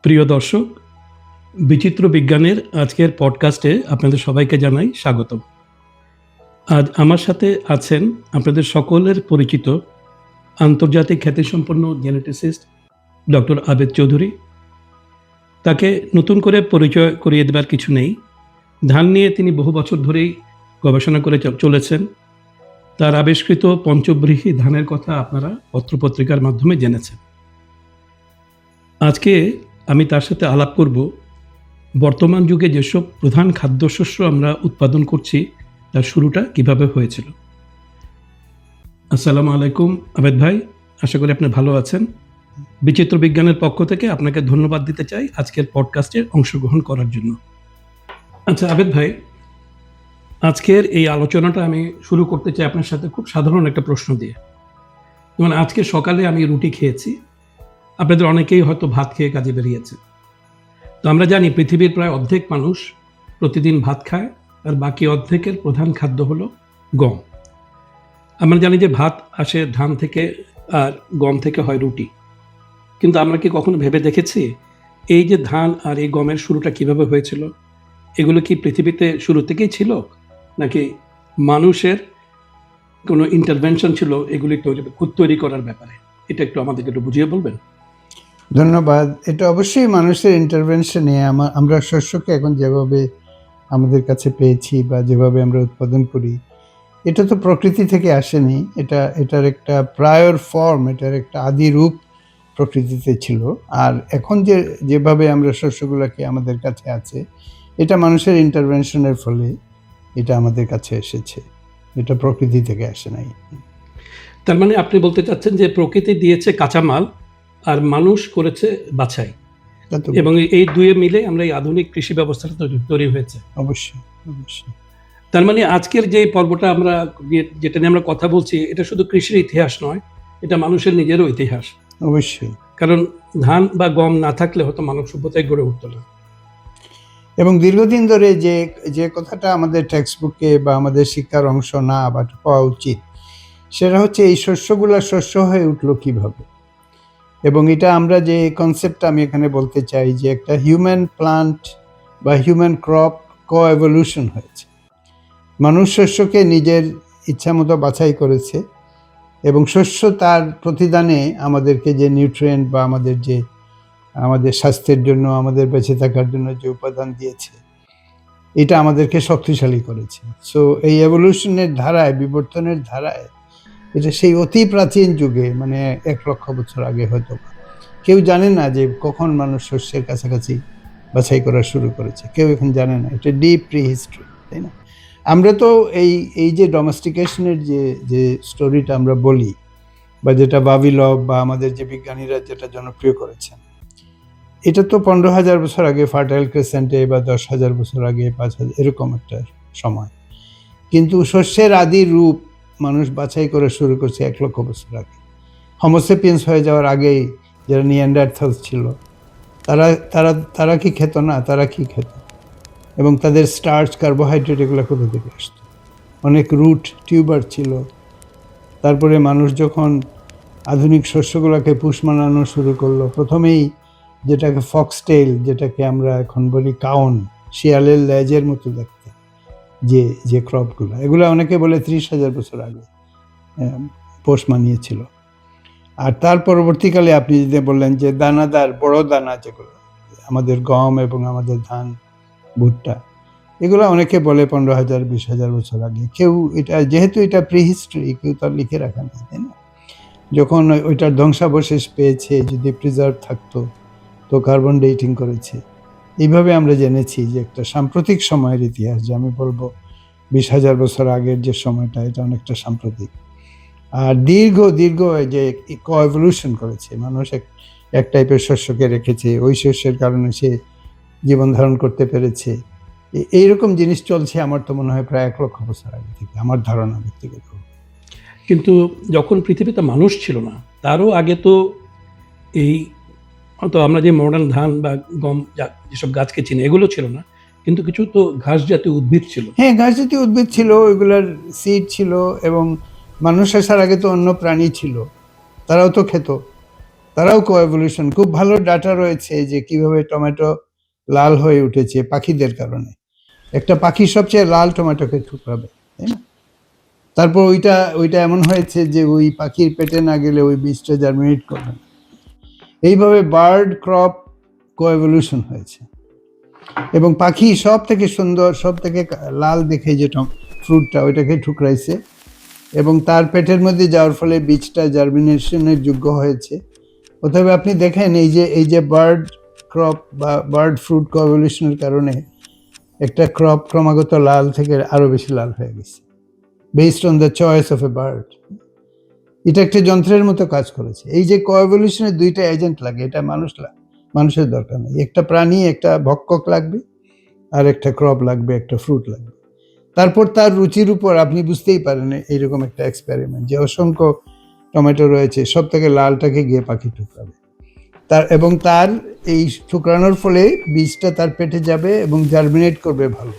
প্রিয় দর্শক, বিচিত্র বিজ্ঞানের আজকের পডকাস্টে আপনাদের সবাইকে জানাই স্বাগতম। আজ আমার সাথে আছেন আপনাদের সকলের পরিচিত আন্তর্জাতিক খ্যাতিসম্পন্ন জেনেটিসিস্ট ডক্টর আবেদ চৌধুরী। তাকে নতুন করে পরিচয় করিয়ে দেবার কিছু নেই। ধান নিয়ে তিনি বহু বছর ধরেই গবেষণা করে চলেছেন। তার আবিষ্কৃত পঞ্চব্রীহি ধানের কথা আপনারা পত্রপত্রিকার মাধ্যমে জেনেছেন। আজকে আমি তার সাথে আলাপ করব বর্তমান যুগে যেসব প্রধান খাদ্যশস্য আমরা উৎপাদন করছি তার শুরুটা কিভাবে হয়েছিল। আসসালামু আলাইকুম আবেদ ভাই, আশা করি আপনি ভালো আছেন। বিচিত্র বিজ্ঞানের পক্ষ থেকে আপনাকে ধন্যবাদ দিতে চাই আজকের পডকাস্টে অংশগ্রহণ করার জন্য। আচ্ছা আবেদ ভাই, আজকের এই আলোচনাটা আমি শুরু করতে চাই আপনার সাথে খুব সাধারণ একটা প্রশ্ন দিয়ে। যেমন আজকে সকালে আমি রুটি খেয়েছি, আপনাদের অনেকেই হয়তো ভাত খেয়ে কাজে বেরিয়েছে। তো আমরা জানি পৃথিবীর প্রায় অর্ধেক মানুষ প্রতিদিন ভাত খায়, আর বাকি অর্ধেকের প্রধান খাদ্য হলো গম। আমরা জানি যে ভাত আসে ধান থেকে আর গম থেকে হয় রুটি। কিন্তু আমরা কি কখনো ভেবে দেখেছি এই যে ধান আর এই গমের শুরুটা কিভাবে হয়েছিল? এগুলো কি পৃথিবীতে শুরু থেকেই ছিল, নাকি মানুষের কোনো ইন্টারভেনশন ছিল এগুলি তৈরি করার ব্যাপারে? এটা একটু আমাদেরকে একটু বুঝিয়ে বলবেন। ধন্যবাদ। এটা অবশ্যই মানুষের ইন্টারভেনশনে আমরা শস্যকে এখন যেভাবে আমাদের কাছে পেয়েছি বা যেভাবে আমরা উৎপাদন করি, এটা তো প্রকৃতি থেকে আসেনি। এটার একটা প্রায়র ফর্ম, এটার একটা আদি রূপ প্রকৃতিতে ছিল। আর এখন যেভাবে আমরা শস্যগুলোকে আমাদের কাছে আছে, এটা মানুষের ইন্টারভেনশনের ফলে এটা আমাদের কাছে এসেছে। এটা প্রকৃতি থেকে আসে নাই। তার মানে আপনি বলতে চাচ্ছেন যে প্রকৃতি দিয়েছে কাঁচামাল আর মানুষ করেছে বাছাই, এবং এই দুয়ে মিলে আমরা এই আধুনিক কৃষি ব্যবস্থাটা তৈরি হয়েছে। অবশ্যই অবশ্যই। তার মানে আজকের যে পর্বটা আমরা যেটা নিয়ে আমরা কথা বলছি, এটা শুধু কৃষির ইতিহাস নয়, এটা মানুষের নিজেরও ইতিহাস। অবশ্যই। কারণ ধান বা গম না থাকলে হয়তো মানব সভ্যতায় গড়ে উঠতো না। এবং দীর্ঘদিন ধরে যে কথাটা আমাদের টেক্সট বুকে বা আমাদের শিক্ষার অংশ না বা পাওয়া উচিত, সেটা হচ্ছে এই শস্যগুলা শস্য হয়ে উঠলো কিভাবে। এবং এটা আমরা যে কনসেপ্টটা আমি এখানে বলতে চাই, যে একটা হিউম্যান প্লান্ট বা হিউম্যান ক্রপ কো-এভলিউশন হয়েছে। মানুষ শস্যকে নিজের ইচ্ছা মতো বাছাই করেছে, এবং শস্য তার প্রতিদানে আমাদেরকে যে নিউট্রিয়েন্ট বা আমাদের স্বাস্থ্যের জন্য, আমাদের বেঁচে থাকার জন্য যে উপাদান দিয়েছে, এটা আমাদেরকে শক্তিশালী করেছে। সো এই এভলিউশনের ধারায়, বিবর্তনের ধারায়, এটা সেই অতি প্রাচীন যুগে, মানে 1 লক্ষ বছর আগে হয়তো কেউ জানে না যে কখন মানুষ শস্যের কাছাকাছি বাছাই করা শুরু করেছে। কেউ এখন জানে না। এটা ডিপ প্রি হিস্ট্রি, তাই না? আমরা তো এই যে ডোমেস্টিকেশনের যে স্টোরিটা আমরা বলি, বা যেটা বাভিলভ বা আমাদের যে বিজ্ঞানীরা যেটা জনপ্রিয় করেছেন, এটা তো 15,000 বছর আগে ফার্টাইল ক্রেসেন্টে, বা 10,000 বছর আগে, 5,000, এরকম একটা সময়। কিন্তু শস্যের আদি রূপ মানুষ বাছাই করে শুরু করছে 1 লক্ষ বছর আগে। হোমোসেপিয়েন্স হয়ে যাওয়ার আগেই যারা নিয়ান্ডারথালস ছিল, তারা তারা তারা কি খেত না? তারা কি খেত? এবং তাদের স্টার্চ, কার্বোহাইড্রেট এগুলো কোথা থেকে আসতো? অনেক রুট টিউবার ছিল। তারপরে মানুষ যখন আধুনিক শস্যগুলোকে পুষ মানানো শুরু করলো, প্রথমেই যেটাকে ফক্সটেইল, যেটাকে আমরা এখন বলি কাউন, শিয়ালের লেজের মতো দেখতে যে ক্রপগুলো, এগুলো অনেকে বলে 30,000 বছর আগে পোষ মানিয়েছিল। আর তার পরবর্তীকালে আপনি যদি বললেন যে দানাদার বড় দানা, যেগুলো আমাদের গম এবং আমাদের ধান, ভুট্টা, এগুলো অনেকে বলে 15,000, 20,000 বছর আগে। কেউ এটা, যেহেতু এটা প্রিহিস্ট্রি, কেউ তার লিখে রাখা নেই, তাই না? যখন ওইটার ধ্বংসাবশেষ পেয়েছে, যদি প্রিজার্ভ থাকতো, তো কার্বন ডেটিং করেছে। এইভাবে আমরা জেনেছি যে একটা সাম্প্রতিক সময়ের ইতিহাস, যে আমি বলবো 20,000 বছর আগের যে সময়টা, এটা অনেকটা সাম্প্রতিক। আর দীর্ঘ যে কো-এভলিউশন করেছে মানুষ, এক টাইপের শস্যকে রেখেছে, ওই শস্যের কারণে সে জীবন ধারণ করতে পেরেছে। এইরকম জিনিস চলছে আমার তো মনে হয় প্রায় 1 লক্ষ বছর আগে থেকে, আমার ধারণা ব্যক্তিগত। কিন্তু যখন পৃথিবীতে মানুষ ছিল না, তারও আগে তো এই হয়তো আমরা যে মডার্ন ধান বা গম যেসব গাছকে চিনি, এগুলো ছিল না, কিন্তু কিছু তো ঘাস জাতীয় উদ্ভিদ ছিল। হ্যাঁ, ঘাস জাতীয় উদ্ভিদ ছিল, ওইগুলার সিড ছিল, এবং মানুষ আসার আগে তো অন্য প্রাণী ছিল, তারাও তো খেত। তারাও কোএভলিউশন, খুব ভালো ডাটা রয়েছে যে কিভাবে টমেটো লাল হয়ে উঠেছে পাখিদের কারণে। একটা পাখি সবচেয়ে লাল টমেটোকে ঠুকরাবে, তাই না? তারপর ওইটা ওইটা এমন হয়েছে যে ওই পাখির পেটে না গেলে ওই বীজটা জার্মিনেট করবে না। এইভাবে বার্ড ক্রপ কোএভলিউশন হয়েছে এবং পাখি সব থেকে সুন্দর, সব থেকে লাল দেখে যে ফ্রুটটা ওইটাকে ঠুকরাইছে এবং তার পেটের মধ্যে যাওয়ার ফলে বীজটা জার্মিনেশনের যোগ্য হয়েছে। অতএব আপনি দেখেন এই যে বার্ড ক্রপ বা বার্ড ফ্রুট কোএভলিউশনের কারণে একটা ক্রপ ক্রমাগত লাল থেকে আরো বেশি লাল হয়ে গেছে, based on the choice of a bird. এটা একটা যন্ত্রের মতো কাজ করেছে। এই যে কোএভলিউশনের দুইটা এজেন্ট লাগে, এটা মানুষের দরকার নেই। একটা প্রাণী, একটা ভক্ষক লাগবে, আর একটা ক্রপ লাগবে, একটা ফ্রুট লাগবে। তারপর তার রুচির উপর আপনি বুঝতেই পারেন এইরকম একটা এক্সপেরিমেন্ট যে অসংখ্য টমেটো রয়েছে, সব থেকে লালটাকে গিয়ে পাখি ঠুকরাবে, এবং তার এই ঠুকরানোর ফলে বীজটা তার পেটে যাবে এবং জার্মিনেট করবে ভালো।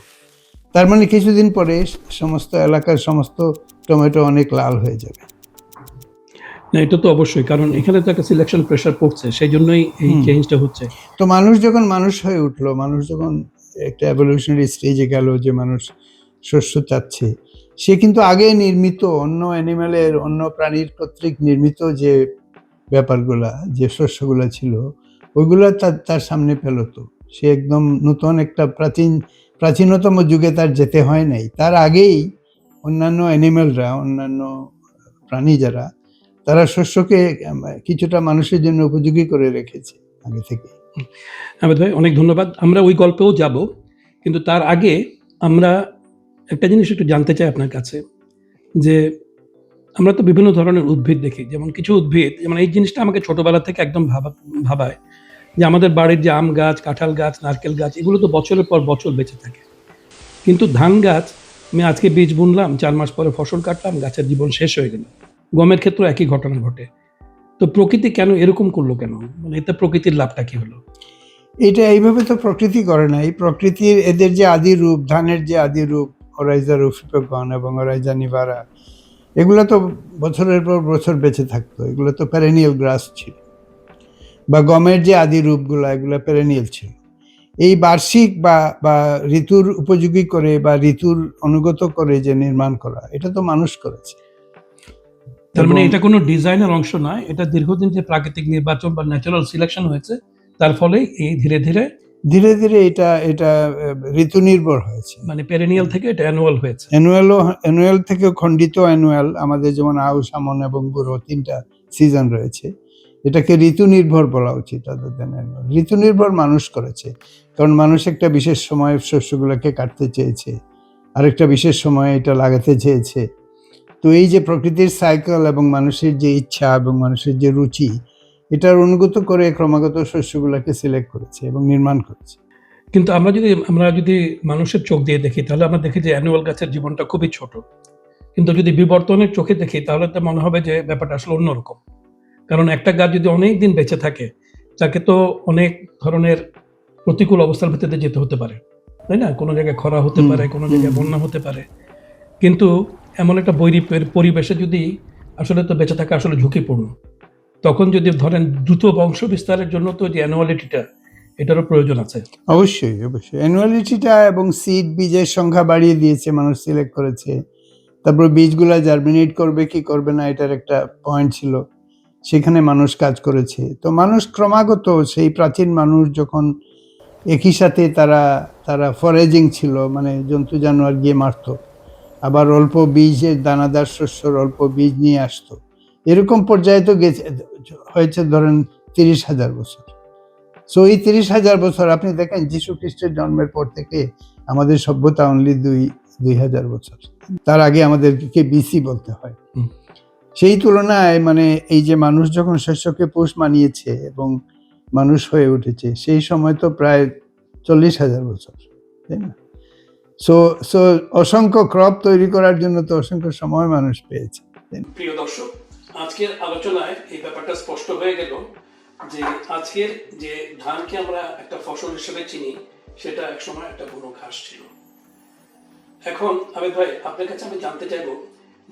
তার মানে কিছুদিন পরে সমস্ত এলাকার সমস্ত টমেটো অনেক লাল হয়ে যাবে। না, এটা তো অবশ্যই, কারণ এখানে তো একটা সিলেকশন প্রেশার পড়ছে, সেই জন্যই এই চেঞ্জটা হচ্ছে। তো মানুষ যখন মানুষ হয়ে উঠলো, মানুষ যখন একটা এভলিউশনারি স্টেজে গেল যে মানুষ শস্য চাচ্ছে, সে কিন্তু আগে নির্মিত অন্য অ্যানিমেলের, অন্য প্রাণীর কর্তৃক নির্মিত যে ব্যাপারগুলা, যে শস্যগুলা ছিল, ওইগুলা তার সামনে পেল। তো সে একদম নতুন একটা প্রাচীনতম যুগে তার যেতে হয় নাই। তার আগেই অন্যান্য অ্যানিমেলরা, অন্যান্য প্রাণী যারা, তারা শস্যকে কিছুটা মানুষের জন্য উপযোগী করে রেখেছে আগে থেকে। আবেদ ভাই, অনেক ধন্যবাদ। আমরা ওই গল্পেও যাব, কিন্তু তার আগে আমরা একটা জিনিস একটু জানতে চাই আপনার কাছে, যে আমরা তো বিভিন্ন ধরনের উদ্ভিদ দেখি, যেমন কিছু উদ্ভিদ, যেমন এই জিনিসটা আমাকে ছোটবেলা থেকে একদম ভাবায় যে আমাদের বাড়ির যে আম গাছ, কাঁঠাল গাছ, নারকেল গাছ, এগুলো তো বছরের পর বছর বেঁচে থাকে, কিন্তু ধান গাছ, আমি আজকে বীজ বুনলাম, 4 মাস পরে ফসল কাটলাম, গাছের জীবন শেষ হয়ে গেল। গমের ক্ষেত্রে একই ঘটনা ঘটে। তো প্রকৃতি কেন এরকম করলো কেন? মানে এতে প্রকৃতির লাভটা কি হলো? এটা এইভাবে তো প্রকৃতি করে না। এই প্রকৃতির এদের যে আদি রূপ, ধানের যে আদি রূপ ওরাইজা রুফিকগণ এবং ওরাইজা নিভারা, এগুলো তো বছরের পর বছর বেঁচে থাকতো। এগুলো তো পেরেনিয়াল গ্রাস ছিল। বা গমের যে আদি রূপগুলো, এগুলো পেরেনিয়াল ছিল। এই বার্ষিক বা ঋতুর উপযোগী করে বা ঋতুর অনুগত করে যে নির্মাণ করা, এটা তো মানুষ করেছে। তার মানে এটা কোনো ডিজাইনের অংশ নয়, এটা দীর্ঘদিন যে প্রাকৃতিক নির্বাচন বা ন্যাচারাল সিলেকশন হয়েছে, তার ফলে এই ধীরে ধীরে ধীরে এটা ঋতু নির্ভর হয়েছে। মানে পেরেনিয়াল থেকে এটা অ্যানুয়াল হয়েছে। অ্যানুয়াল থেকে খণ্ডিত অ্যানুয়াল, আমাদের যেমন আউশ, আমন এবং বুড়ো 3টা সিজন রয়েছে। এটাকে ঋতু নির্ভর বলা উচিত, ঋতু নির্ভর মানুষ করেছে। কারণ মানুষ একটা বিশেষ সময়ে শস্যগুলোকে কাটতে চেয়েছে, আরেকটা বিশেষ সময়ে এটা লাগাতে চেয়েছে। তো এই যে প্রকৃতির সাইকেল এবং মানুষের যে ইচ্ছা এবং মানুষের যে রুচি, এটার অনুগত করে ক্রমাগত শস্যগুলোকে সিলেক্ট করেছে এবং নির্মাণ করেছে। কিন্তু আমরা যদি মানুষের চোখ দিয়ে দেখি, তাহলে আমরা দেখি যে অ্যানুয়াল গাছের জীবনটা খুবই ছোট। কিন্তু যদি বিবর্তনের চোখে দেখি, তাহলে তো মনে হবে যে ব্যাপারটা আসলে অন্যরকম। কারণ একটা গাছ যদি অনেক দিন বেঁচে থাকে, তাকে তো অনেক ধরনের প্রতিকূল অবস্থার ভিতরে যেতে হতে পারে, তাই না? কোনো জায়গায় খরা হতে পারে, কোনো জায়গায় বন্যা হতে পারে। কিন্তু এমন একটা পরিবেশে যদি আসলে তো বেঁচে থাকা আসলে ঝুঁকিপূর্ণ, তখন যদি ধরেন দ্রুত বংশ বিস্তারের জন্য তো যে অ্যানুয়ালিটিটা, এটারও প্রয়োজন আছে। অবশ্যই অ্যানুয়ালিটিটা এবং সিড, বীজের সংখ্যা বাড়িয়ে দিয়েছে, মানুষ সিলেক্ট করেছে। তারপর বীজগুলা জার্মিনেট করবে কি করবে না, এটার একটা পয়েন্ট ছিল, সেখানে মানুষ কাজ করেছে। তো মানুষ ক্রমাগত, সেই প্রাচীন মানুষ যখন একই সাথে তারা ফরেজিং ছিল, মানে জন্তু জানোয়ার গিয়ে মারত, আবার অল্প বীজের দানাদার শস্যর অল্প বীজ নিয়ে আসতো, এরকম পর্যায়ে তো হয়েছে ধরেন 30,000 বছর। সো এই 30,000 বছর আপনি দেখেন, যীশু খ্রিস্টের জন্মের পর থেকে আমাদের সভ্যতা অনলি 2,000 বছর। তার আগে আমাদেরকে বিসি বলতে হয়। সেই তুলনায় মানে এই যে মানুষ যখন শস্যকে পোষ মানিয়েছে এবং মানুষ হয়ে উঠেছে, সেই সময় তো প্রায় 40,000 বছর, তাই না? সো অসংখ্য ক্রপ তৈরি করার জন্য তো অসংখ্য সময় মানুষ পেয়েছে। প্রিয় দর্শক, আজকের আলোচনায় এই ব্যাপারটা স্পষ্ট হয়ে গেল যে আজকের যে ধানকে আমরা একটা ফসল হিসেবে চিনি, সেটা একসময় একটা বুনো ঘাস ছিল। এখন আবেদ ভাই, আপনার কাছে আমি জানতে চাইব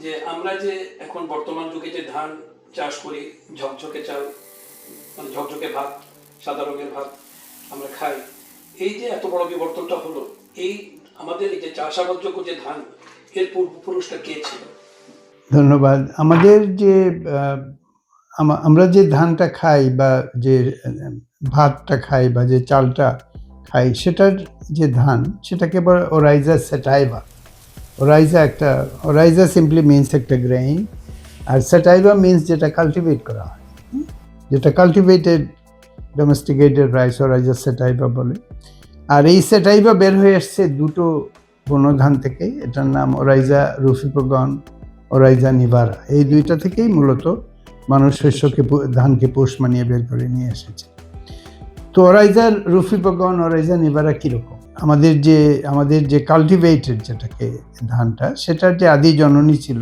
যে আমরা যে এখন বর্তমান যুগে যে ধান চাষ করি, ঝকঝকে চাল, মানে ঝকঝকে ভাত, সাদা রঙের ভাত আমরা খাই, এই যে এত বড় বিবর্তনটা হলো, এই আমাদের এই যে চাষাবাদযোগ্য যে ধান, এর পূর্বপুরুষটা কে ছিল? ধন্যবাদ। আমাদের যে আমরা যে ধানটা খাই বা যে ভাতটা খাই বা যে চালটা খাই, সেটার যে ধান, সেটাকে বলে ওরাইজা সেটাইভা। ওরাইজা সিম্পলি মিনস একটা গ্রেইন, আর সেটাইভা মিনস যেটা কাল্টিভেট করা হয়, যেটা কাল্টিভেটেড ডোমেস্টিকেটেড রাইস, ওরাইজা সেটাইভা বলে। আর এই সেটাইভা বের হয়ে এসছে দুটো বন্য ধান থেকে, এটার নাম ওরাইজা রুফিপগন, ওরাইজা নিভারা। এই দুইটা থেকেই মূলত মানুষ শস্যকে ধানকে পোষ মানিয়ে বের করে নিয়ে এসেছে। তো ওরাইজা রুফিপগন, ওরাইজা নিভারা কীরকম? আমাদের যে কাল্টিভেটেড যেটাকে ধানটা, সেটার যে আদি জননী ছিল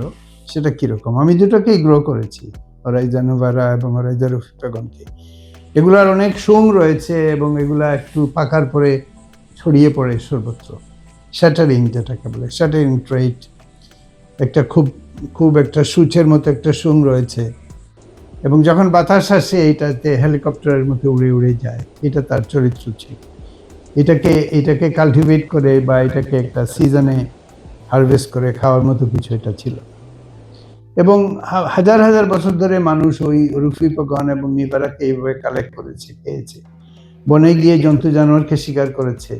সেটা কীরকম? আমি দুটোকেই গ্রো করেছি, ওরাইজা নিভারা এবং ওরাইজা রুফিপগনকে। এগুলার অনেক সুং রয়েছে এবং এগুলা একটু পাকার পরে ছড়িয়ে পড়ে সর্বত্র। শ্যাটারিং যেটাকে বলে, শ্যাটারিং ট্রেট, একটা খুব একটা সূচের মতো একটা সুং রয়েছে, এবং যখন বাতাস আসে এইটাতে হেলিকপ্টারের মতো উড়ে উড়ে যায়। এটা তার চরিত্র ছিল। এটাকে কাল্টিভেট করে বা এটাকে একটা সিজনে হারভেস্ট করে খাওয়ার মতো কিছু এটা ছিল। এবং হাজার হাজার বছর ধরে মানুষ ওই রুফিপগন এবং নিভারাকে এইভাবে কালেক্ট করেছে, খেয়েছে। বনে গিয়ে জন্তু জানোয়ারকে শিকার করেছে,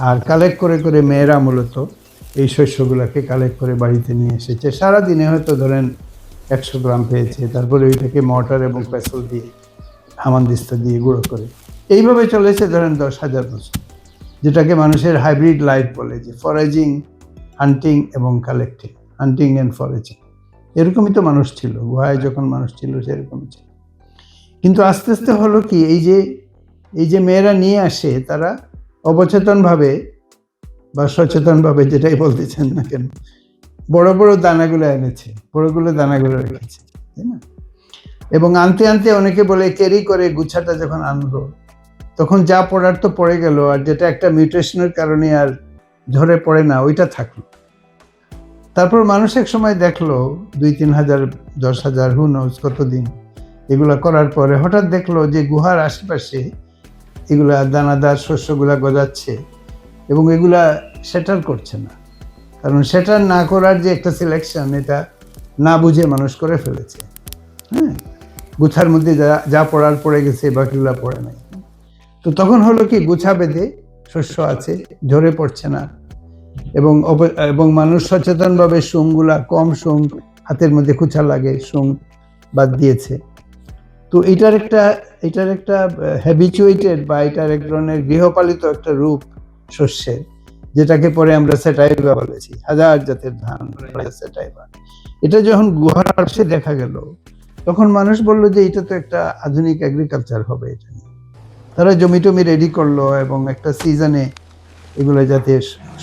আর কালেক্ট করে করে মেয়েরা মূলত এই শস্যগুলোকে কালেক্ট করে বাড়িতে নিয়ে এসেছে। সারাদিনে হয়তো ধরেন 100 গ্রাম পেয়েছে, তারপরে ওইটাকে মর্টার এবং পেসল দিয়ে, হামানদিস্তা দিয়ে গুঁড়ো করে এইভাবে চলেছে ধরেন 10,000 বছর, যেটাকে মানুষের হাইব্রিড লাইফ বলে, যে ফরেজিং, হান্টিং এবং কালেক্টিং, হান্টিং অ্যান্ড ফরেজিং। এরকমই তো মানুষ ছিল, গুহায় যখন মানুষ ছিল সেরকমই ছিল। কিন্তু আস্তে আস্তে হলো কি, এই যে মেয়েরা নিয়ে আসে, তারা অবচেতনভাবে বা সচেতনভাবে, যেটাই বলতেছেন না কেন, বড় বড় দানাগুলো এনেছে, বড়গুলো দানাগুলো রেখেছে, তাই না? এবং আনতে আনতে অনেকে বলে ক্যারি করে গুছাটা যখন আনলো, তখন যা পড়ার তো পড়ে গেল, আর যেটা একটা মিউটেশনের কারণে আর ঝরে পড়ে না, ওইটা থাকলো। তারপর মানুষ এক সময় দেখলো 2-3 হাজার, 10,000, হু নোজ কতদিন এগুলা করার পরে হঠাৎ দেখলো যে গুহার আশেপাশে এগুলা দানাদার শস্যগুলা গজাচ্ছে, এবং এগুলা সেটার করছে না। কারণ সেটার না করার যে একটা সিলেকশন, এটা না বুঝে মানুষ করে ফেলেছে। হ্যাঁ, গুছার মধ্যে যা পড়ার পড়ে গেছে, বাকিগুলা পড়ে নাই। তো তখন হলো কি, গুছা বেঁধে শস্য আছে, ঝরে পড়ছে না, এবং মানুষ সচেতনভাবে সুংগুলা, কম সুং হাতের মধ্যে খুচা লাগে, সুং বাদ দিয়েছে। তো এটার একটা হ্যাবিচুয়েটেড বা এটার এক ধরনের গৃহপালিত একটা রূপ শস্যের, যেটাকে পরে আমরা সেটাইভা বলেছি, হাজার জাতের ধান সেটাইভা। এটা যখন গুহার পাশে দেখা গেল, তখন মানুষ বলল যে এটা তো একটা আধুনিক এগ্রিকালচার হবে। এটা নিয়ে তারা জমি টমি রেডি করলো এবং একটা সিজনে এগুলো যাতে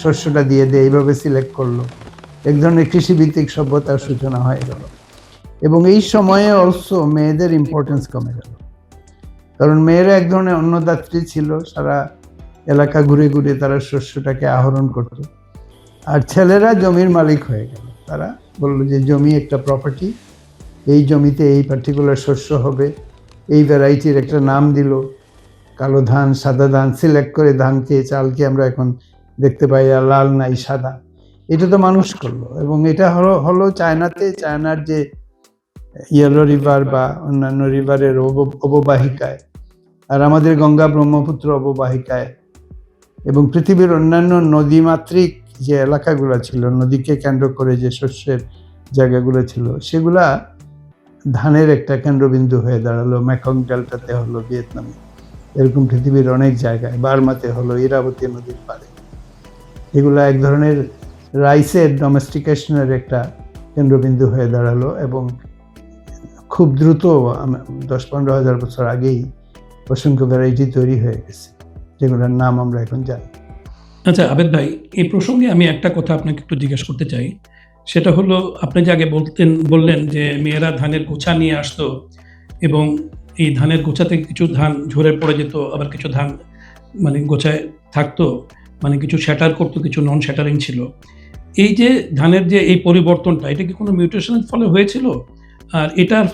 শস্যটা দিয়ে দেয় এইভাবে সিলেক্ট করলো। এক ধরনের কৃষিভিত্তিক সভ্যতার সূচনা হয়ে গেল। এবং এই সময়ে অলসো মেয়েদের ইম্পর্টেন্স কমে গেল, কারণ মেয়েরা এক ধরনের অন্নদাত্রী ছিল, সারা এলাকা ঘুরে ঘুরে তারা শস্যটাকে আহরণ করত। আর ছেলেরা জমির মালিক হয়ে গেল। তারা বলল যে জমি একটা প্রপার্টি, এই জমিতে এই পার্টিকুলার শস্য হবে, এই ভ্যারাইটির একটা নাম দিল, কালো ধান, সাদা ধান, সিলেক্ট করে ধানকে, চালকে আমরা এখন দেখতে পাই আর লাল নাই সাদা। এটা তো মানুষ করলো। এবং এটা হলো চায়নাতে, চায়নার যে ইয়েলো রিভার বা অন্যান্য রিভারের অববাহিকায়, আর আমাদের গঙ্গা ব্রহ্মপুত্র অববাহিকায়, এবং পৃথিবীর অন্যান্য নদীমাতৃক যে এলাকাগুলো ছিল, নদীকে কেন্দ্র করে যে শস্যের জায়গাগুলো ছিল, সেগুলা ধানের একটা কেন্দ্রবিন্দু হয়ে দাঁড়ালো। মেকং ডেল্টাতে হলো, ভিয়েতনামে, এরকম পৃথিবীর অনেক জায়গায়, বার্মাতে হলো, ইরাবতী নদীর পাড়ে। এগুলা এক ধরনের রাইসের ডোমেস্টিকেশনের একটা কেন্দ্রবিন্দু হয়ে দাঁড়ালো। এবং খুব দ্রুত 10-15 হাজার বছর আগেই অসংখ্য ভ্যারাইটি তৈরি হয়ে গেছে, যেগুলোর নাম আমরা এখন জানি। আচ্ছা আবেদ ভাই, এই প্রসঙ্গে আমি একটা কথা আপনাকে একটু জিজ্ঞেস করতে চাই। সেটা হলো, আপনি যে আগে বললেন যে মেয়েরা ধানের গোছা নিয়ে আসতো, এবং এই ধানের গোছা থেকে কিছু ধান ঝরে পড়ে যেত, আবার কিছু ধান মানে গোছায় থাকতো, মানে কিছু শ্যাটার করতো, কিছু নন শ্যাটারিং ছিল। এই যে ধানের যে এই পরিবর্তনটা, এটা কি কোনো মিউটেশনের ফলে হয়েছিল? আর এটার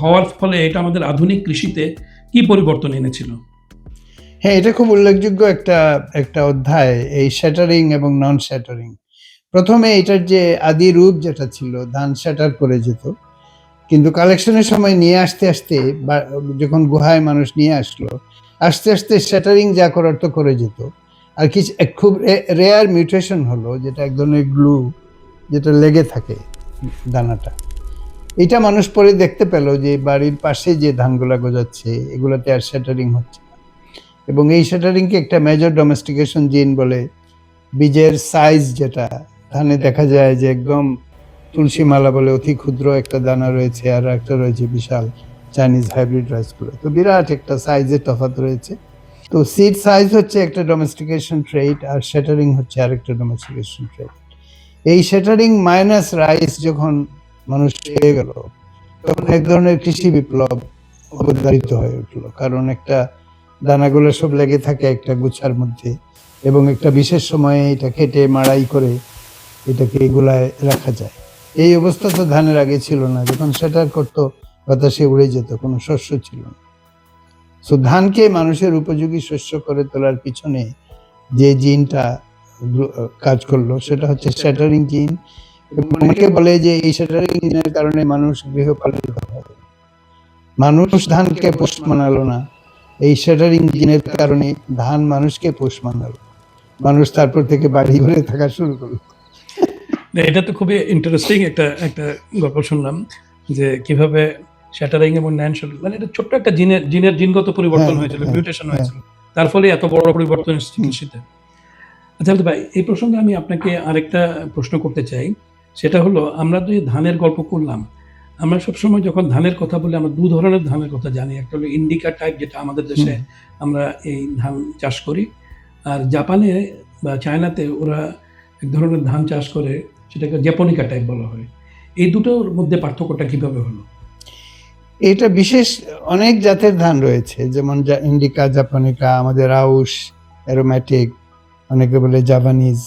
হওয়ার ফলে এটা আমাদের আধুনিক কৃষিতে কি পরিবর্তন এনেছিল? হ্যাঁ, এটা খুব উল্লেখযোগ্য একটা একটা অধ্যায়, এই শ্যাটারিং এবং নন শ্যাটারিং। প্রথমে এটার যে আদি রূপ যেটা ছিল, ধান শ্যাটার করে যেত, কিন্তু কালেকশনের সময় নিয়ে আসতে আসতে যখন গুহায় মানুষ নিয়ে আসলো, আস্তে আস্তে শ্যাটারিং যা করার তো করে যেত। আর কিছু খুব রেয়ার মিউটেশন হলো, যেটা এক ধরনের গ্লু, যেটা লেগে থাকে দানাটা। এটা মানুষ পরে দেখতে পেল যে বাড়ির পাশে যে ধানগুলা গজাচ্ছে এগুলোতে আর শ্যাটারিং হচ্ছে না। এবং এই শ্যাটারিংকে একটা মেজর ডোমেস্টিকেশন জিন বলে। বীজের সাইজ যেটা ধানে দেখা যায় যে একদম তুলসী মালা বলে অতি ক্ষুদ্র একটা দানা রয়েছে, আর একটা রয়েছে বিশাল চাইনিজ হাইব্রিড রাইসগুলো। তো বিরাট একটা সাইজের তফাৎ রয়েছে। তো সিড সাইজ হচ্ছে একটা ডোমেস্টিকেশন ট্রেড, আর শ্যাটারিং হচ্ছে আরেকটা ডোমেস্টিকেশন ট্রেড। এই শ্যাটারিং মাইনাস রাইস যখন মানুষ পেয়ে গেল, তখন এক ধরনের কৃষি বিপ্লব অবধারিত হয়ে উঠলো। কারণ একটা দানাগুলো সব লেগে থাকে একটা গুচ্ছার মধ্যে, এবং একটা বিশেষ সময়ে এটা কেটে মাড়াই করে এটাকে এগুলায় রাখা যায়। এই অবস্থা তো ধানের আগে ছিল না। যখন শ্যাটার করতো, বাতাসে উড়ে যেত, কোনো শস্য ছিল না। সো ধানকে মানুষের উপযোগী শস্য করে তোলার পিছনে যে জিনটা কাজ করলো সেটা হচ্ছে শ্যাটারিং জিন। অনেকে বলে যে এই শ্যাটারিং জিনের কারণে মানুষ গৃহপালিত হয়। মানুষ ধানকে পোষ মানালো না, এই শ্যাটারিং জিনের কারণে ধান মানুষকে পোষ মানালো। মানুষ তারপর থেকে বাড়ি ঘরে থাকা শুরু করলো। এটা তো খুবই ইন্টারেস্টিং একটা একটা গল্প শুনলাম, যে কিভাবে শ্যাটারিং এবং নন শ্যাটারিং, মানে এটা ছোট্ট একটা জিনগত পরিবর্তন হয়েছিল, মিউটেশন হয়েছিল, তার ফলে এত বড় পরিবর্তন এসেছে কৃষিতে। আচ্ছা ভাই, এই প্রসঙ্গে আমি আপনাকে আরেকটা প্রশ্ন করতে চাই। সেটা হলো, আমরা তো এই ধানের গল্প করলাম, আমরা সবসময় যখন ধানের কথা বলি আমরা দু ধরনের ধানের কথা জানি। একটা হলো ইন্ডিকা টাইপ, যেটা আমাদের দেশে আমরা এই ধান চাষ করি, আর জাপানে বা চায়নাতে ওরা এক ধরনের ধান চাষ করে, সেটাকে জাপানিকা টাইপ বলা হয়। এই দুটোর মধ্যে পার্থক্যটা কিভাবে হলো? এটা বিশেষ অনেক জাতের ধান রয়েছে, যেমন ইন্ডিকা, জাপানিকা, আমাদের আউশ, অ্যারোম্যাটিক, অনেকে বলে জাপানিজ।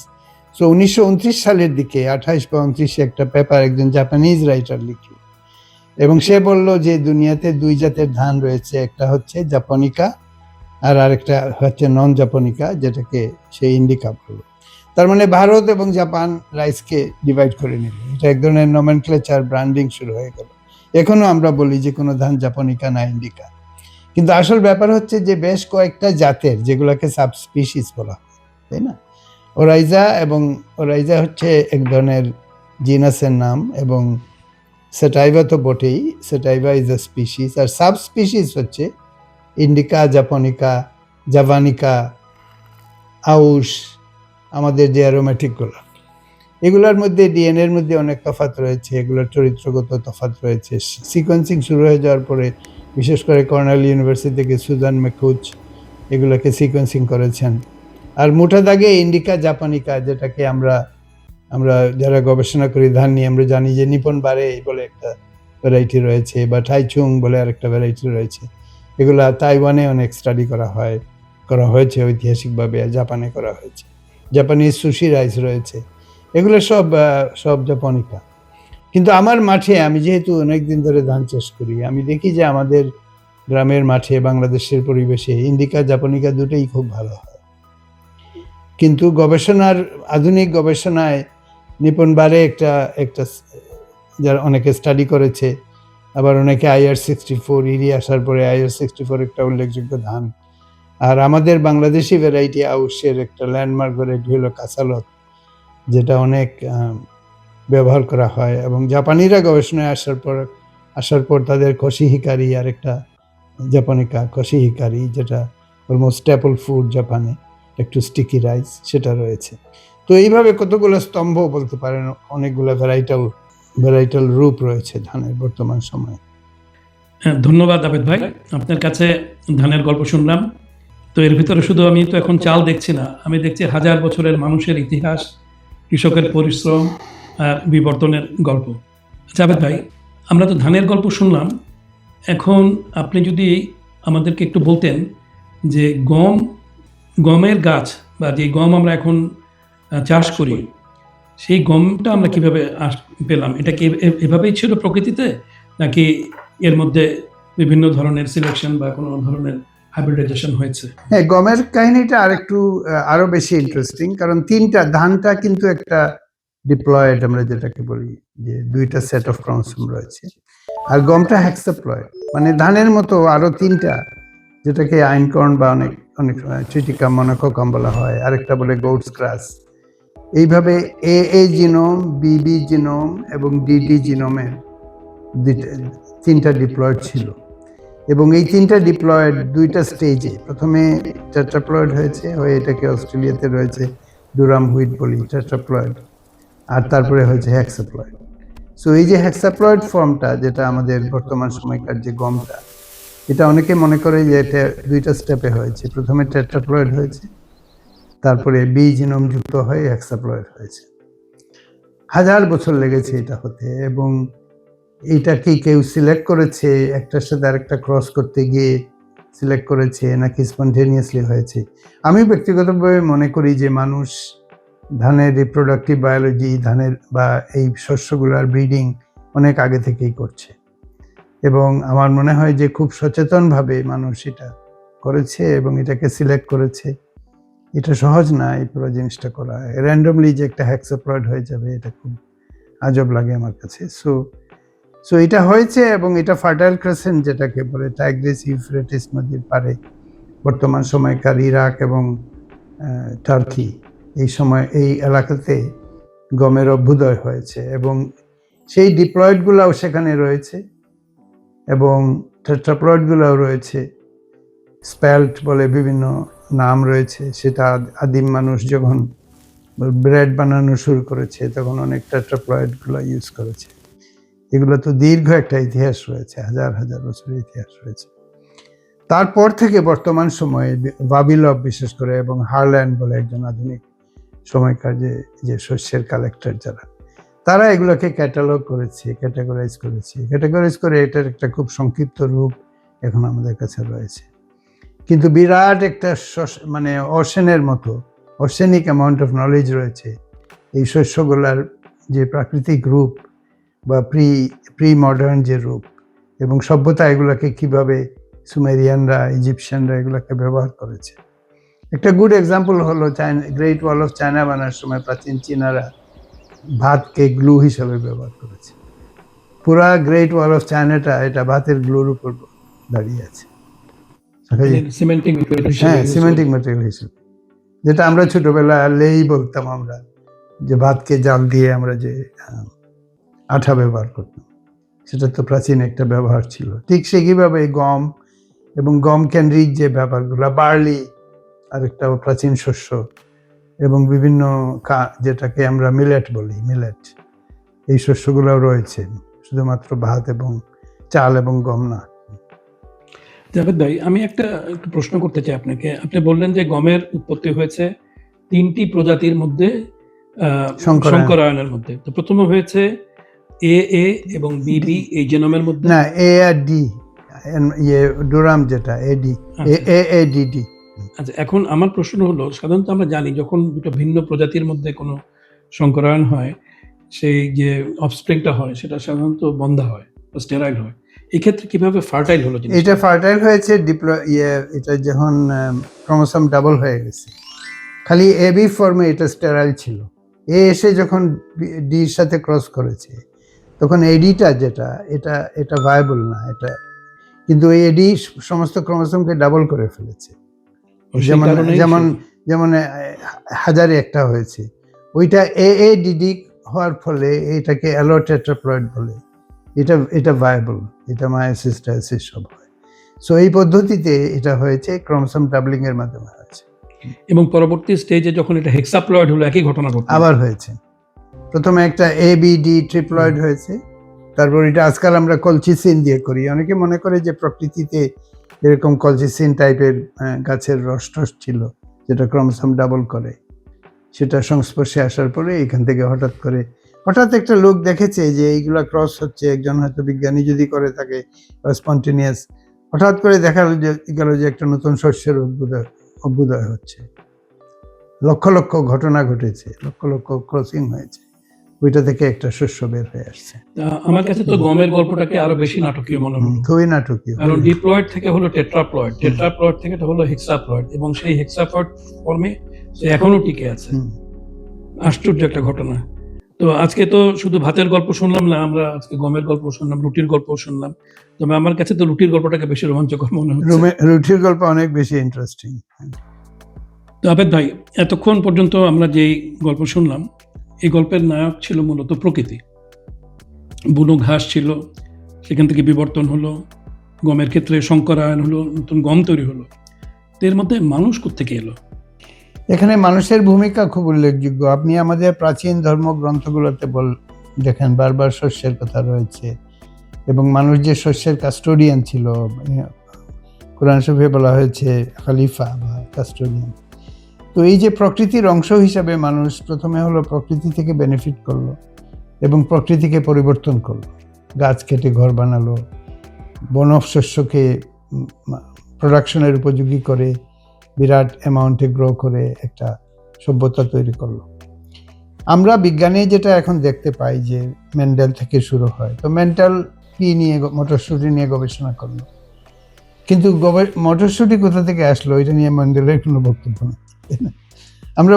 সো 1929 সালের দিকে 28 বা 29 একটা পেপার একজন জাপানিজ রাইটার লিখল, এবং সে বলল যে দুনিয়াতে দুই জাতের ধান রয়েছে, একটা হচ্ছে জাপানিকা আর আরেকটা হচ্ছে নন জাপানিকা, যেটাকে সে ইন্ডিকা বলল। তার মানে ভারত এবং জাপান রাইসকে ডিভাইড করে নিল। এটা এক ধরনের নমেনক্লেচার, ব্র্যান্ডিং শুরু হয়ে গেল। এখনো আমরা বলি যে কোনো ধান জাপানিকা না ইন্ডিকা, কিন্তু আসল ব্যাপার হচ্ছে যে বেশ কয়েকটা জাতের, যেগুলোকে সাবস্পিসিস বলা হয়, তাই না? ওরাইজা হচ্ছে এক ধরনের জিনাসের নাম, এবং সেটাইভা তো বটেই, সেটাইভা ইজ আ স্পিসিস। আর সাবস্পিসিস হচ্ছে ইন্ডিকা, জাপানিকা, জাভানিকা, আউশ, আমাদের যে অ্যারোম্যাটিকগুলো, এগুলোর মধ্যে ডিএনএর মধ্যে অনেক তফাৎ রয়েছে, এগুলোর চরিত্রগত তফাৎ রয়েছে। সিকোয়েন্সিং শুরু হয়ে যাওয়ার পরে, বিশেষ করে কর্নেল ইউনিভার্সিটি থেকে সুজান ম্যাকুচ এগুলোকে সিকোয়েন্সিং করেছেন। আর মোটা দাগে ইন্ডিকা, জাপানিকা, যেটাকে আমরা যারা গবেষণা করি ধান নিয়ে, আমরা জানি যে নিপন বারে বলে একটা ভ্যারাইটি রয়েছে, বা টাইচুং বলে আরেকটা ভ্যারাইটি রয়েছে। এগুলা তাইওয়ানে অনেক স্টাডি করা হয়েছে ঐতিহাসিকভাবে, জাপানে করা হয়েছে। জাপানিজ সুশি রাইস রয়েছে, এগুলো সব জাপানিকা। কিন্তু আমার মাঠে, আমি যেহেতু অনেকদিন ধরে ধান চাষ করি, আমি দেখি যে আমাদের গ্রামের মাঠে, বাংলাদেশের পরিবেশে ইন্ডিকা, জাপানিকা দুটোই খুব ভালো হয়। কিন্তু আধুনিক গবেষণায় নিপন বারে একটা যারা অনেকে স্টাডি করেছে, আবার অনেকে IR64 ইরি আসার পরে IR64 একটা উল্লেখযোগ্য ধান। আর আমাদের বাংলাদেশি ভ্যারাইটি আউশের একটা ল্যান্ডমার্ক ভ্যারাইটি হলো কাসালত, যেটা অনেক ব্যবহার করা হয়। এবং জাপানিরা গবেষণায় আসার পর তাদের কশিহিকারি, আর একটা জাপানিকা কশিহিকারি, যেটা অলমোস্ট স্ট্যাপল ফুড জাপানে, একটু স্টিকি রাইস, সেটা রয়েছে। তো এইভাবে কতগুলো স্তম্ভ বলতে পারেন, অনেকগুলো ভ্যারাইটাল রূপ রয়েছে ধানের বর্তমান সময়ে। হ্যাঁ, ধন্যবাদ আবেদ ভাই। আপনার কাছে ধানের গল্প শুনলাম। তো এর ভিতরে শুধু আমি তো এখন চাল দেখছি না, আমি দেখছি হাজার বছরের মানুষের ইতিহাস, কৃষকের পরিশ্রম আর বিবর্তনের গল্প। আচ্ছা আবেদ ভাই, আমরা তো ধানের গল্প শুনলাম, এখন আপনি যদি আমাদেরকে একটু বলতেন যে গমের গাছ, বা যে গম আমরা এখন চাষ করি, সেই গমটা আমরা কিভাবে পেলাম? এটা কি এভাবেই ছিল প্রকৃতিতে, নাকি এর মধ্যে বিভিন্ন ধরনের সিলেকশন বা কোনো ধরনের হাইব্রিডাইজেশন হয়েছে? হ্যাঁ, গমের কাহিনীটা আরেকটু আরো বেশি ইন্টারেস্টিং, কারণ তিনটা ধানটা কিন্তু একটা ডিপ্লয়েড, আমরা যেটাকে বলি যে দুইটা সেট অফ ক্রোমোসোম রয়েছে, আর গমটা হেক্সাপ্লয়েড, মানে ধানের মতো আরো তিনটা, যেটাকে আইনকর্ন বা অনেক অনেক ট্রিটিকাম মনোকোকাম বলা হয়, আরেকটা বলে গোটস গ্রাস। এইভাবে এ এ জিনোম, বিবি জিনোম এবং ডিডি জিনোমের তিনটা ডিপ্লয়েড ছিল, এবং এই তিনটা ডিপ্লয়েড দুইটা স্টেজে, প্রথমে টেট্রাপ্লয়েড হয়েছে, হয়ে এটাকে অস্ট্রেলিয়াতে রয়েছে ডুরাম হুইট বলি টেট্রাপ্লয়েড, আর তারপরে হয়েছে হেক্সাপ্লয়েড। সো এই যে হেক্সাপ্লয়েড ফর্মটা, যেটা আমাদের বর্তমান সময়কার যে গমটা, এটা অনেকে মনে করে যে এটা দুইটা স্টেপে হয়েছে, প্রথমে টেট্রাপ্লয়েড হয়েছে, তারপরে বি জিনোম যুক্ত হয়ে হেক্সাপ্লয়েড হয়েছে। 1000 বছর লেগেছে এটা হতে, এবং এইটা কি কেউ সিলেক্ট করেছে একটার সাথে আরেকটা ক্রস করতে গিয়ে সিলেক্ট করেছে, নাকি স্পন্টেনিয়াসলি হয়েছে? আমি ব্যক্তিগতভাবে মনে করি যে মানুষ ধানের রিপ্রোডাক্টিভ বায়োলজি, ধানের বা এই শস্যগুলোর ব্রিডিং অনেক আগে থেকেই করছে, এবং আমার মনে হয় যে খুব সচেতনভাবে মানুষ এটা করেছে এবং এটাকে সিলেক্ট করেছে। এটা সহজ না এই পুরো জিনিসটা করা, র্যান্ডমলি যে একটা হেক্সাপ্লয়েড হয়ে যাবে, এটা খুব আজব লাগে আমার কাছে। সো এটা হয়েছে, এবং এটা ফার্টাইল ক্রেসেন্ট যেটাকে বলে, টাইগ্রিস ইউফ্রেটিস নদীর পারে বর্তমান সময়কার ইরাক এবং টার্কি, এই সময় এই এলাকাতে গমের অভ্যুদয় হয়েছে, এবং সেই ডিপ্লয়েডগুলোও সেখানে রয়েছে এবং টেট্রাপ্লয়েডগুলোও রয়েছে। স্প্যাল্ট বলে বিভিন্ন নাম রয়েছে, সেটা আদিম মানুষ যখন ব্রেড বানানো শুরু করেছে তখন অনেক টেট্রাপ্লয়েডগুলো ইউজ করেছে। এগুলো তো দীর্ঘ একটা ইতিহাস রয়েছে, হাজার হাজার বছরের ইতিহাস রয়েছে। তারপর থেকে বর্তমান সময়ে ভাবিলভ বিশেষ করে, এবং হারল্যান্ড বলে একজন আধুনিক সময়কার যে শস্যের কালেক্টর যারা, তারা এগুলোকে ক্যাটালগ করেছে, ক্যাটাগরাইজ করে এটার একটা খুব সংক্ষিপ্ত রূপ এখন আমাদের কাছে রয়েছে। কিন্তু বিরাট একটা মানে অশেনের মতো অশেনিক অ্যামাউন্ট অফ নলেজ রয়েছে এই শস্যগুলার যে প্রাকৃতিক রূপ বা প্রি মডার্ন যে রূপ, এবং সভ্যতা এগুলোকে কিভাবে সুমেরিয়ানরা, ইজিপশিয়ানরা এগুলোকে ব্যবহার করেছে। একটা গুড এক্সাম্পল হলো গ্রেট ওয়াল অফ চায়না বানার সময় প্রাচীন চীনারা ভাতকে গ্লু হিসেবে ব্যবহার করেছে। পুরা গ্রেট ওয়াল অফ চায়নাটা এটা ভাতের গ্লুর উপর দাঁড়িয়ে আছে, সিমেন্টিং হ্যাঁ, সিমেন্টিং ম্যাটেরিয়াল হিসেবে, যেটা আমরা ছোটবেলা লেই বলতাম, আমরা যে ভাতকে জাল দিয়ে আমরা যে আঠা ব্যবহার করতাম, সেটা তো প্রাচীন একটা ব্যবহার ছিল। ঠিক সেভাবে গম এবং গম কেন্দ্রিক যে ব্যাপারগুলো, বার্লি আরেকটা প্রাচীন শস্য, এবং বিভিন্ন যেটাকে আমরা মিলেট বলি, মিলেট, এই শস্যগুলো রয়েছে, শুধুমাত্র ভাত এবং চাল এবং গম না। জাভেদ ভাই, আমি একটু প্রশ্ন করতে চাই আপনাকে। আপনি বললেন যে গমের উৎপত্তি হয়েছে 3টি প্রজাতির মধ্যে, সংকরায়নের মধ্যে। তো প্রথমে হয়েছে এ এবং বিবি এই জিনোমের মধ্যে, না, এ আর ডি, ডুরাম যেটা এডি, এডিডি। আচ্ছা, এখন আমার প্রশ্ন হলো, সাধারণত আমরা জানি যখন দুটো ভিন্ন প্রজাতির মধ্যে কোনো সংকরায়ন হয়, সেই যে অফস্প্রিংটা হয় সেটা সাধারণত বন্ধা হয় বা স্টেরাইল হয়। এই ক্ষেত্রে কিভাবে ফার্টাইল হলো? এটা ফার্টাইল হয়েছে এটা যখন ক্রোমোসোম ডাবল হয়ে গেছে। খালি এবি ফর্মে এটা স্টেরাইল ছিল, এ এসে যখন ডির সাথে ক্রস করেছে তখন এডিটা যেটা, এটা ভায়াবল না এটা, কিন্তু এই এডি সমস্ত ক্রোমোসোমকে ডাবল করে ফেলেছে। যেমন 1000-এ একটা হয়েছে, ওইটা এডিডি হওয়ার ফলে এটাকে অ্যালোটেট্রাপ্লয়েড বলে। এটা ভায়াবল, এটা মায়োসিস টায়োসিস সব হয়। সো এই পদ্ধতিতে এটা হয়েছে, ক্রোমোসোম ডাবলিং এর মাধ্যমে হয়েছে। এবং পরবর্তী স্টেজে যখন এটা হেক্সাপ্লয়েড হলো, একই ঘটনা ঘটলো, আবার হয়েছে। প্রথমে একটা এবিডি ট্রিপ্লয়েড হয়েছে, তারপর এটা আজকাল আমরা কলচিসিন দিয়ে করি। অনেকে মনে করে যে প্রকৃতিতে এরকম কলচিসিন টাইপের গাছের রস ছিল যেটা ক্রোমোসোম ডাবল করে, সেটা সংস্পর্শে আসার পরে এখান থেকে হঠাৎ একটা লোক দেখেছে যে এইগুলা ক্রস হচ্ছে, একজন হয়তো বিজ্ঞানী যদি করে থাকে বা স্পন্টেনিয়াস, হঠাৎ করে দেখা গেল যে একটা নতুন শস্যের অভ্যুদয় হচ্ছে। লক্ষ লক্ষ ঘটনা ঘটেছে, লক্ষ লক্ষ ক্রসিং হয়েছে, ওইটা থেকে একটা শস্য বের হয়ে আসছে। আমার কাছে তো গমের গল্পটাকে আরো বেশি নাটকীয় মনে হলো, খুবই নাটকীয়। কারণ ডিপ্লয়েড থেকে হলো টেট্রাপ্লয়েড, টেট্রাপ্লয়েড থেকে হলো হেক্সাপ্লয়েড, এবং সেই হেক্সাপ্লয়েড ফর্মে সে এখনো টিকে আছে। আশ্চর্য একটা ঘটনা। তো আজকে তো শুধু ভাতের গল্প শুনলাম না, আমরা আজকে গমের গল্প শুনলাম, রুটির গল্প শুনলাম। তবে আমার কাছে তো রুটির গল্পটাকে বেশি রোমাঞ্চকর মনে হচ্ছে। রুটির গল্প অনেক বেশি ইন্টারেস্টিং। তো আবেদ ভাই, এতক্ষণ পর্যন্ত আমরা যেই গল্প শুনলাম, এই গল্পের নায়ক ছিল মূলত প্রকৃতি। বুনো ঘাস ছিল, সেখান থেকে বিবর্তন হলো, গমের ক্ষেত্রে সংকরায়ন হলো, নতুন গম তৈরি হলো। তো এর মধ্যে মানুষ কোত্থেকে এলো? এখানে মানুষের ভূমিকা খুব উল্লেখযোগ্য। আপনি আমাদের প্রাচীন ধর্মগ্রন্থগুলোতে দেখেন বারবার শস্যের কথা রয়েছে, এবং মানুষ যে শস্যের কাস্টোডিয়ান ছিল, কোরআন শরীফে বলা হয়েছে খলিফা বা কাস্টোডিয়ান। তো এই যে প্রকৃতির অংশ হিসাবে মানুষ প্রথমে হলো প্রকৃতি থেকে বেনিফিট করলো এবং প্রকৃতিকে পরিবর্তন করলো, গাছ কেটে ঘর বানালো, বনজ শস্যকে প্রোডাকশনের উপযোগী করে বিরাট অ্যামাউন্টে গ্রো করে একটা সভ্যতা তৈরি করলো। আমরা বিজ্ঞানে যেটা এখন দেখতে পাই যে মেন্ডেল থেকে শুরু হয়, তো মেন্ডেল পি নিয়ে মটরশুঁটি নিয়ে গবেষণা করলো, কিন্তু মটরশুঁটি কোথা থেকে আসলো এটা নিয়ে মেন্ডেলের কোনো বক্তব্য নেই। আমরা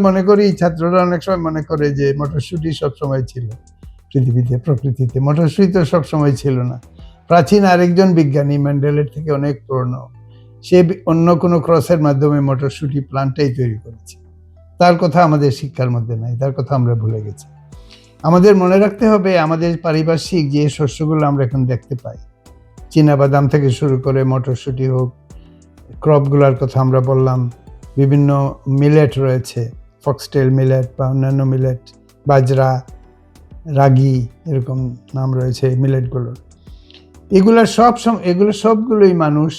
মনে করি, ছাত্ররা অনেক সময় মনে করে যে মটরশুঁটি সবসময় ছিল পৃথিবীতে, প্রকৃতিতে। মটরশুঁটি তো সবসময় ছিল না। প্রাচীন আরেকজন বিজ্ঞানী মেন্ডেলের থেকে অনেক পুরনো, সে অন্য কোনো ক্রসের মাধ্যমে মটরশুঁটি প্লান্টটাই তৈরি করেছে। তার কথা আমাদের শিক্ষার মধ্যে নাই, তার কথা আমরা ভুলে গেছি। আমাদের মনে রাখতে হবে আমাদের পারিপার্শ্বিক যে শস্যগুলো আমরা এখন দেখতে পাই, চীনাবাদাম থেকে শুরু করে মটরশুঁটি হোক, ক্রপগুলোর কথা আমরা বললাম, বিভিন্ন মিলেট রয়েছে, ফক্সটেল মিলেট বা অন্যান্য মিলেট, বাজরা, রাগি, এরকম নাম রয়েছে মিলেটগুলোর। এগুলো সবগুলোই মানুষ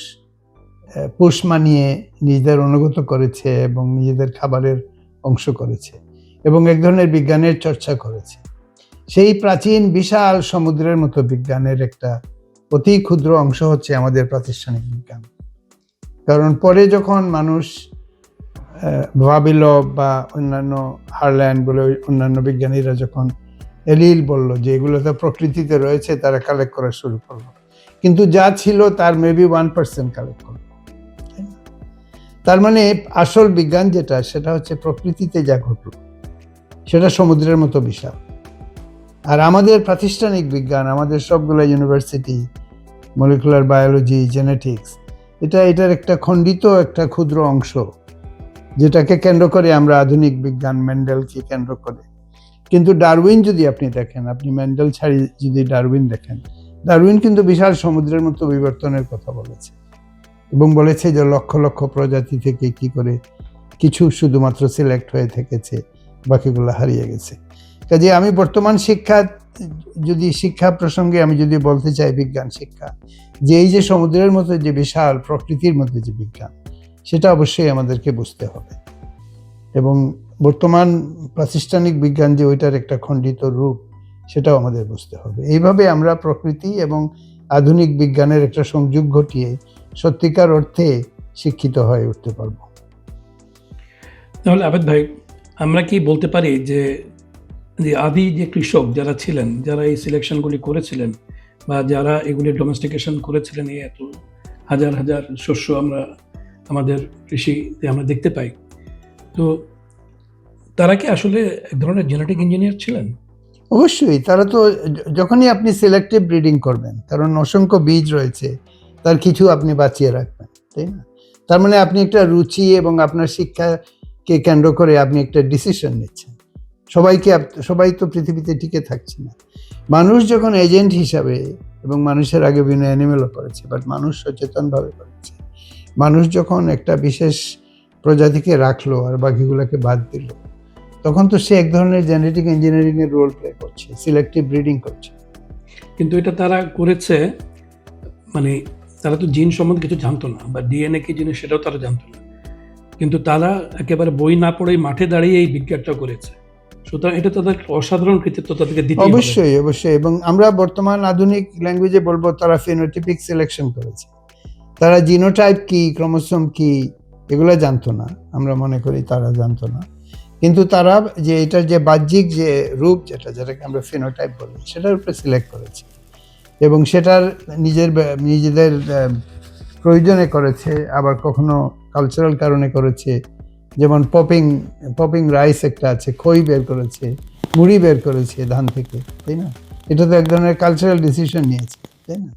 পোষ মানিয়ে নিজেদের অনুগত করেছে এবং নিজেদের খাবারের অংশ করেছে এবং এক ধরনের বিজ্ঞানের চর্চা করেছে। সেই প্রাচীন বিশাল সমুদ্রের মতো বিজ্ঞানের একটা অতি ক্ষুদ্র অংশ হচ্ছে আমাদের প্রাতিষ্ঠানিক বিজ্ঞান। কারণ পরে যখন মানুষ ভাবিলভ বা অন্যান্য হারল্যান্ড বলে অন্যান্য বিজ্ঞানীরা যখন এলিল বলল যে এগুলো তো প্রকৃতিতে রয়েছে, তারা কালেক্ট করা শুরু করলো, কিন্তু যা ছিল তার মেবি 1% কালেক্ট করলো। তার মানে আসল বিজ্ঞান যেটা, সেটা হচ্ছে প্রকৃতিতে যা ঘটল সেটা সমুদ্রের মতো বিশাল। আর আমাদের প্রাতিষ্ঠানিক বিজ্ঞান, আমাদের সবগুলো ইউনিভার্সিটি, মলিকুলার বায়োলজি, জেনেটিক্স, এটার একটা খণ্ডিত একটা ক্ষুদ্র অংশ, যেটাকে কেন্দ্র করে আমরা আধুনিক বিজ্ঞান, মেন্ডেলকে কেন্দ্র করে। কিন্তু ডারউইন যদি আপনি দেখেন, আপনি মেন্ডেল ছাড়ি যদি ডারউইন দেখেন, ডারউইন কিন্তু বিশাল সমুদ্রের মতো বিবর্তনের কথা বলেছে এবং বলেছে যে লক্ষ লক্ষ প্রজাতি থেকে কি করে কিছু শুধুমাত্র সিলেক্ট হয়ে থেকেছে, বাকিগুলো হারিয়ে গেছে। কাজে আমি বর্তমান শিক্ষা প্রসঙ্গে আমি যদি বলতে চাই বিজ্ঞান শিক্ষা, যে এই যে সমুদ্রের মতো যে বিশাল প্রকৃতির মধ্যে যে বিজ্ঞান, সেটা অবশ্যই আমাদেরকে বুঝতে হবে। এবং বর্তমান প্রাতিষ্ঠানিক বিজ্ঞান যে ওইটার একটা খণ্ডিত রূপ, সেটাও আমাদের বুঝতে হবে। এইভাবে আমরা প্রকৃতি এবং আধুনিক বিজ্ঞানের একটা সংযোগ ঘটিয়ে সত্যিকার অর্থে শিক্ষিত হয়ে উঠতে পারবো। তাহলে আবেদ ভাই, আমরা কি বলতে পারি যে আদি যে কৃষক যারা ছিলেন, যারা এই সিলেকশনগুলি করেছিলেন বা যারা এগুলি ডোমেস্টিকেশন করেছিলেন, এই এত হাজার হাজার শস্য আমরা আমাদের কৃষিতে আমরা দেখতে পাই, তো তারা কি আসলে এক ধরনের জেনেটিক ইঞ্জিনিয়ার ছিলেন? অবশ্যই। তারা তো, যখনই আপনি সিলেক্টিভ ব্রিডিং করবেন, কারণ অসংখ্য বীজ রয়েছে, তার কিছু আপনি বাঁচিয়ে রাখবেন, তাই না? তার মানে আপনি একটা রুচি এবং আপনার শিক্ষাকে কেন্দ্র করে আপনি একটা ডিসিশন নিচ্ছেন। সবাই তো পৃথিবীতে টিকে থাকছে না। মানুষ যখন এজেন্ট হিসাবে, এবং মানুষের আগে বিভিন্ন অ্যানিমেলও করেছে, বাট মানুষ সচেতনভাবে করেছে, মানুষ যখন একটা বিশেষ প্রজাতিকে রাখলো আর বাকিগুলোকে বাদ দিল, তখন তো সে এক ধরনের জেনেটিক ইঞ্জিনিয়ারিং এর রোল প্লে করছে, সিলেক্টিভ ব্রিডিং করছে। কিন্তু এটা তারা করেছে, মানে তারা তো জিন সম্বন্ধে কিছু জানতো না, বা ডিএনএ কি জিনিস সেটাও তারা জানতো না, কিন্তু তারা একেবারে বই না পড়েই মাঠে দাঁড়িয়ে এই বিজ্ঞানটা করেছে। সুতরাং এটা তাদের অসাধারণ কৃতিত্ব তাদেরকে দিতে হবে। অবশ্যই। এবং আমরা বর্তমান আধুনিক ল্যাঙ্গুয়েজে বলবো তারা ফিনোটিপিক সিলেকশন করেছে। তারা জিনোটাইপ কি, ক্রোমোসোম কি, এগুলো জানতো না। আমরা মনে করি তারা জানতো না, কিন্তু তারা যে এটার যে বাহ্যিক যে রূপ যেটাকে আমরা ফিনোটাইপ বলি সেটার উপরে সিলেক্ট করেছে এবং সেটার নিজেদের প্রয়োজনে করেছে, আবার কখনো কালচারাল কারণে করেছে। যেমন পপিং রাইস একটা আছে, খই বের করেছে, মুড়ি বের করেছে ধান থেকে, তাই না? এটা তো এক ধরনের কালচারাল ডিসিশন নিয়েছে, তাই না?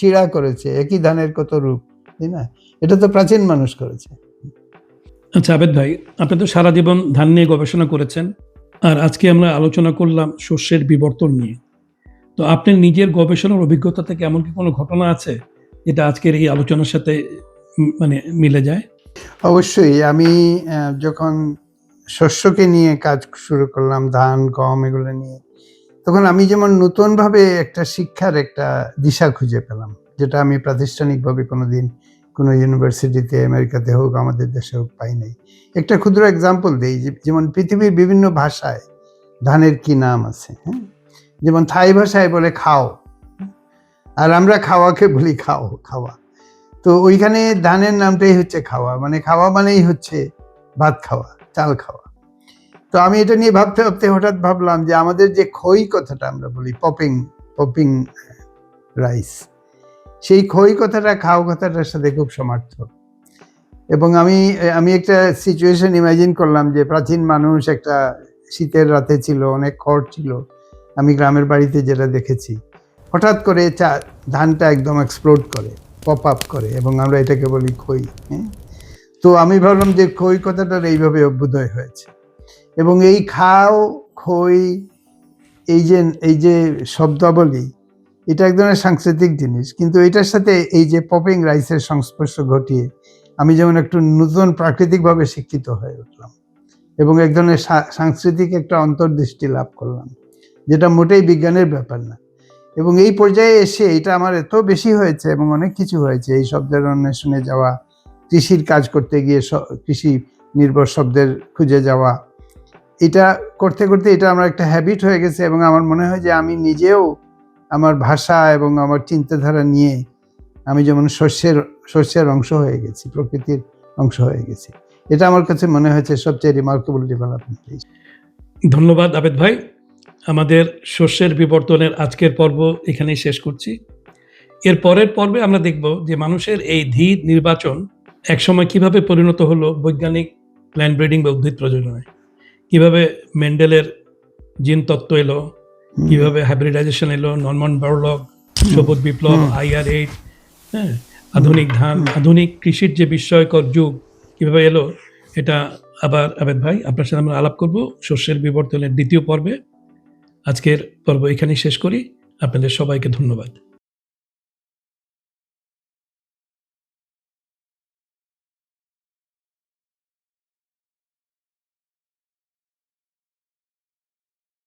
চিড়া করেছে, একই ধানের কত রূপ, তাই না? এটা তো প্রাচীন মানুষ করেছে। আচ্ছা আবেদ ভাই, আপনি তো সারা জীবন ধান নিয়ে গবেষণা করেছেন, আর আজকে আমরা আলোচনা করলাম শস্যের বিবর্তন নিয়ে। তো আপনার নিজের গবেষণার অভিজ্ঞতা থেকে এমন কি কোনো ঘটনা আছে যেটা আজকের এই আলোচনার সাথে মানে মিলে যায়? অবশ্যই। আমি যখন শস্যকে নিয়ে কাজ শুরু করলাম, ধান, গম এগুলো নিয়ে, তখন আমি যেমন নতুনভাবে একটা শিক্ষার একটা দিশা খুঁজে পেলাম, যেটা আমি প্রাতিষ্ঠানিকভাবে কোনোদিন কোনো ইউনিভার্সিটিতে, আমেরিকাতে হোক আমাদের দেশে হোক পাই নাই। একটা ক্ষুদ্র এক্সাম্পল দিই, যেমন পৃথিবীর বিভিন্ন ভাষায় ধানের কি নাম আছে, হ্যাঁ? যেমন থাই ভাষায় বলে খাও, আর আমরা খাওয়াকে বলি খাওয়া। তো ওইখানে ধানের নামটাই হচ্ছে খাওয়া, মানে খাওয়া মানেই হচ্ছে ভাত খাওয়া, চাল খাওয়া। তো আমি এটা নিয়ে ভাবতে ভাবতে হঠাৎ ভাবলাম যে আমাদের যে খই কথাটা আমরা বলি, পপিং রাইস, সেই খই কথাটা খাও কথাটার সাথে খুব সমার্থক। এবং আমি একটা সিচুয়েশন ইমাজিন করলাম যে প্রাচীন মানুষ একটা শীতের রাতে ছিল, অনেক খড় ছিল, আমি গ্রামের বাড়িতে যেটা দেখেছি, হঠাৎ করে ধানটা একদম এক্সপ্লোড করে, পপ আপ করে, এবং আমরা এটাকে বলি খই, হ্যাঁ? তো আমি ভাবলাম যে খই কথাটার এইভাবে অভ্যুদয় হয়েছে, এবং এই খাও, খই, এই যে শব্দাবলী, এটা এক ধরনের সাংস্কৃতিক জিনিস, কিন্তু এটার সাথে এই যে পপিং রাইসের সংস্পর্শ ঘটিয়ে আমি যেমন একটু নতুন প্রাকৃতিকভাবে শিক্ষিত হয়ে উঠলাম এবং এক ধরনের সাংস্কৃতিক একটা অন্তর্দৃষ্টি লাভ করলাম, যেটা মোটেই বিজ্ঞানের ব্যাপার না। এবং এই পর্যায়ে এসে এটা আমার এত বেশি হয়েছে এবং অনেক কিছু হয়েছে, এই শব্দের অন্বেষণে যাওয়া, কৃষির কাজ করতে গিয়ে কৃষি নির্ভর শব্দের খুঁজে যাওয়া, এটা করতে করতে এটা আমার একটা হ্যাবিট হয়ে গেছে। এবং আমার মনে হয় যে আমি নিজেও আমার ভাষা এবং আমার চিন্তাধারা নিয়ে আমি যেমন শস্যের অংশ হয়ে গেছি, প্রকৃতির অংশ হয়ে গেছি। এটা আমার কাছে মনে হয়েছে সবচেয়ে রিমার্কেবল ডেভেলপমেন্ট। ধন্যবাদ আবেদ ভাই। আমাদের শস্যের বিবর্তনের আজকের পর্ব এখানেই শেষ করছি। এর পরের পর্বে আমরা দেখব যে মানুষের এই ধীর নির্বাচন একসময় কিভাবে পরিণত হলো বৈজ্ঞানিক প্ল্যান্ট ব্রিডিং বা উদ্ভিদ প্রজননে, কিভাবে মেন্ডেলের জিন তত্ত্ব এলো, কিভাবে হাইব্রিডাইজেশন এলো, নরমান বরলগ, সবুজ বিপ্লব, IR8, হ্যাঁ, আধুনিক ধান, আধুনিক কৃষির যে বিস্ময়কর যুগ কিভাবে এলো, এটা আবার আবেদ ভাই আপনার সাথে আমরা আলাপ করব শস্যের বিবর্তনের দ্বিতীয় পর্বে। আজকের পর্ব এখানেই শেষ করি। আপনাদের সবাইকে ধন্যবাদ।